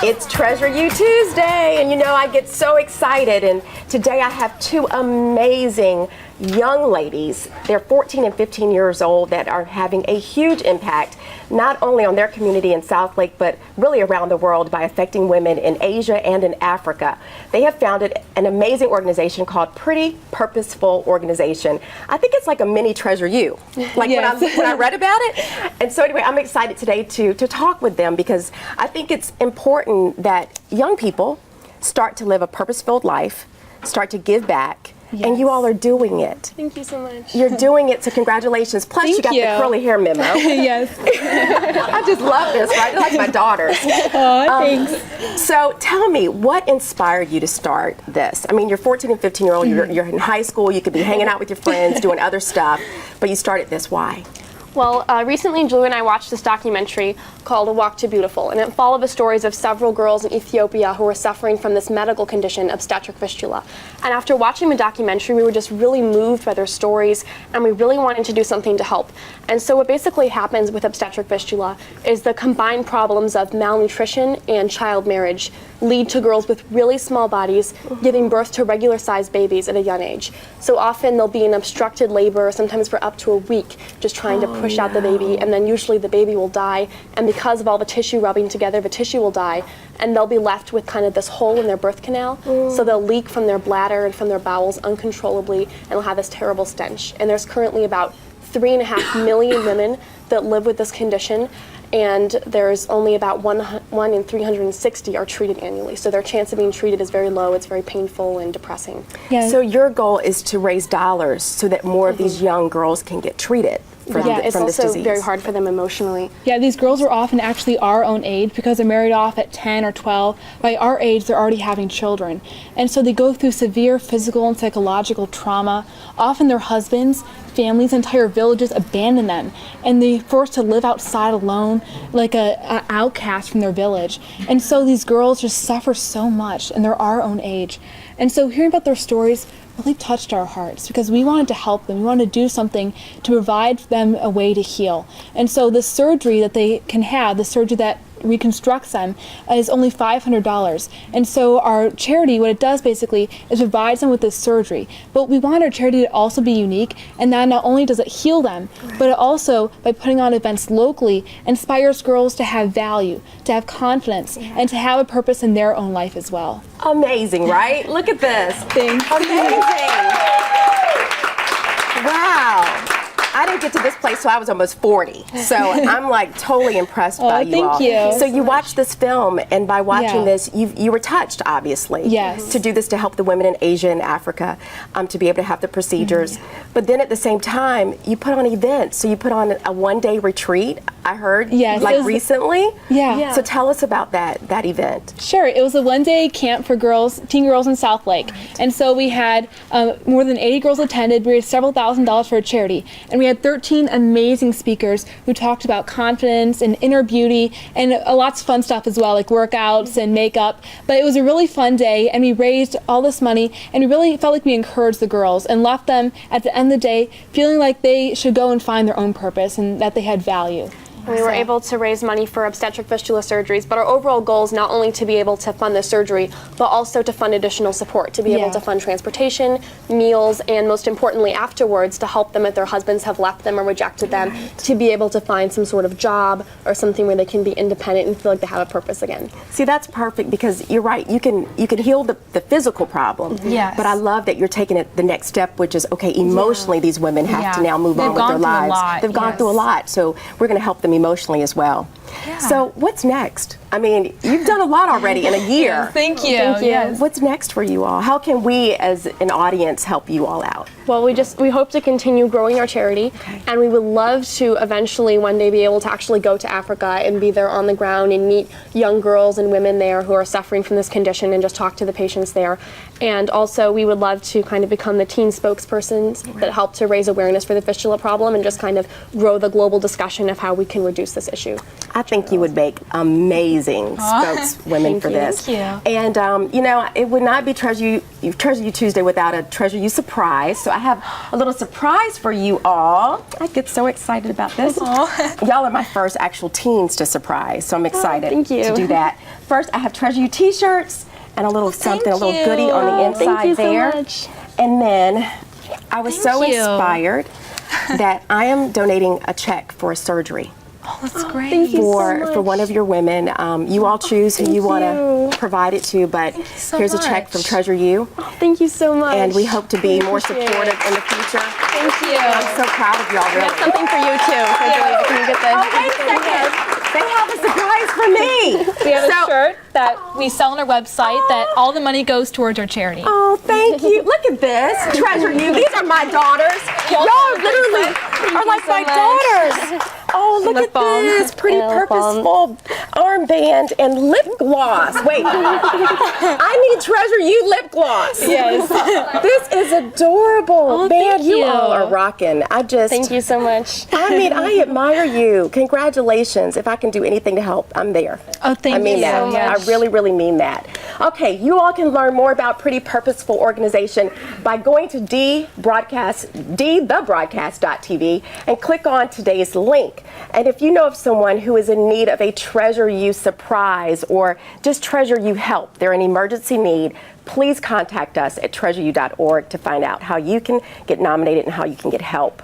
It's Treasure You Tuesday, and you know I get so excited, and today I have two amazing young ladies. They're 14 and 15 years old that are having a huge impact, not only on their community in South Lake, but really around the world by affecting women in Asia and in Africa. They have founded an amazing organization called Purposeful organization. I think it's like a mini Treasure You, like Yes. when I read about it. And so anyway, I'm excited today to talk with them because I think it's important that young people start to live a purpose-filled life, start to give back. Yes. And you all are doing it. Thank you so much. You're doing it, so congratulations. Plus, Thank you got you. the curly hair memo. Yes. I just love this, right? They're like my daughters. Thanks. So tell me, what inspired you to start this? I mean, you're 14 and 15-year-old, you're in high school, you could be hanging out with your friends, doing other stuff, but you started this. Why? Well, recently Julie and I watched this documentary called A Walk to Beautiful, and it followed the stories of several girls in Ethiopia who were suffering from this medical condition, obstetric fistula. And after watching the documentary, we were just really moved by their stories, and we really wanted to do something to help. And so what basically happens with obstetric fistula is the combined problems of malnutrition and child marriage lead to girls with really small bodies giving birth to regular-sized babies at a young age. So often they'll be in obstructed labor, sometimes for up to a week, just trying to push out the baby, and then usually the baby will die, and because of all the tissue rubbing together, the tissue will die, and they'll be left with kind of this hole in their birth canal, so they'll leak from their bladder and from their bowels uncontrollably, and they'll have this terrible stench. And there's currently about 3.5 million women that live with this condition, and there's only about one in 360 are treated annually. So their chance of being treated is very low. It's very painful and depressing. Yeah. So your goal is to raise dollars so that more of these young girls can get treated from, It's from this also disease. very hard for them emotionally. Yeah, these girls are often actually our own age because they're married off at 10 or 12. By our age, they're already having children. And so they go through severe physical and psychological trauma. Often their husbands, families, entire villages abandon them, and they're forced to live outside alone like a outcast from their village. And so these girls just suffer so much, and they're our own age. And so hearing about their stories really touched our hearts because we wanted to help them. We wanted to do something to provide them a way to heal. And so the surgery that they can have, the surgery that reconstructs them, is only $500. And so our charity, what it does basically is provides them with this surgery. But we want our charity to also be unique, and that not only does it heal them, but it also, by putting on events locally, inspires girls to have value, to have confidence, and to have a purpose in their own life as well. Amazing, right? Look at this. Thanks. Amazing. Wow. I didn't get to this place till I was almost 40. So I'm like totally impressed by you all. Thank you. So you watched this film, and by watching Yeah. this, you were touched, obviously. Yes. To do this to help the women in Asia and Africa, to be able to have the procedures. But then at the same time, you put on events. So you put on a one-day retreat, I heard, Yes, like it was- recently. Yeah. So tell us about that event. Sure, it was a one-day camp for girls, teen girls in South Lake. And so we had more than 80 girls attended. We raised several $1,000s for a charity. And we had 13 amazing speakers who talked about confidence and inner beauty and lots of fun stuff as well, like workouts and makeup. But it was a really fun day, and we raised all this money, and we really felt like we encouraged the girls and left them at the end of the day feeling like they should go and find their own purpose and that they had value. We were able to raise money for obstetric fistula surgeries, but our overall goal is not only to be able to fund the surgery, but also to fund additional support, to be able to fund transportation, meals, and most importantly afterwards to help them if their husbands have left them or rejected them, to be able to find some sort of job or something where they can be independent and feel like they have a purpose again. See, that's perfect because you're right. You can heal the physical problem. Yes. But I love that you're taking it the next step, which is okay. Emotionally, these women have to now move on with their lives. They've gone through a lot, so we're going to help them emotionally as well. Yeah. So what's next? I mean, you've done a lot already in a year. Thank you. Thank you. Yes. What's next for you all? How can we, as an audience, help you all out? Well, we hope to continue growing our charity, and we would love to eventually one day be able to actually go to Africa and be there on the ground and meet young girls and women there who are suffering from this condition and just talk to the patients there. And also, we would love to kind of become the teen spokespersons that help to raise awareness for the fistula problem and just kind of grow the global discussion of how we can reduce this issue. I think you would make amazing amazing spokeswomen for this. Thank you. And you know, it would not be Treasure You Tuesday without a Treasure You surprise. So I have a little surprise for you all. I get so excited about this. Y'all are my first actual teens to surprise, so I'm excited thank you. to do that. First, I have Treasure You t-shirts and a little something, a little goodie on the inside Thank you so there. much. And then I was so you. inspired that I am donating a check for a surgery. Oh, that's great. Thank you For one of your women. You all choose who you want to provide it to, but so here's a check much. from Treasure You, Thank you so much. and we hope to be more supportive in the future. Thank you. I'm so proud of y'all, really. Something for you too. Julia, can you get this? Oh, wait a second. They have a surprise for me. We have So- a shirt that we sell on our website that all the money goes towards our charity. Oh, thank you. Look at this. Treasure You. These are my daughters. Y'all literally are like my daughters. Oh, look at this. Pretty purposeful armband and lip gloss. Wait. I need Treasure You lip gloss. Yes. This is adorable. Man, thank you you. all are rocking. Thank you so much. I mean, I admire you. Congratulations. If I can do anything to help, I'm there. Oh, thank I mean you that. so much. I really, really mean that. Okay, you all can learn more about Pretty Purposeful Organization by going to thebroadcast.tv and click on today's link. And if you know of someone who is in need of a Treasure You surprise or just Treasure You help, they're in emergency need, please contact us at treasureyou.org to find out how you can get nominated and how you can get help.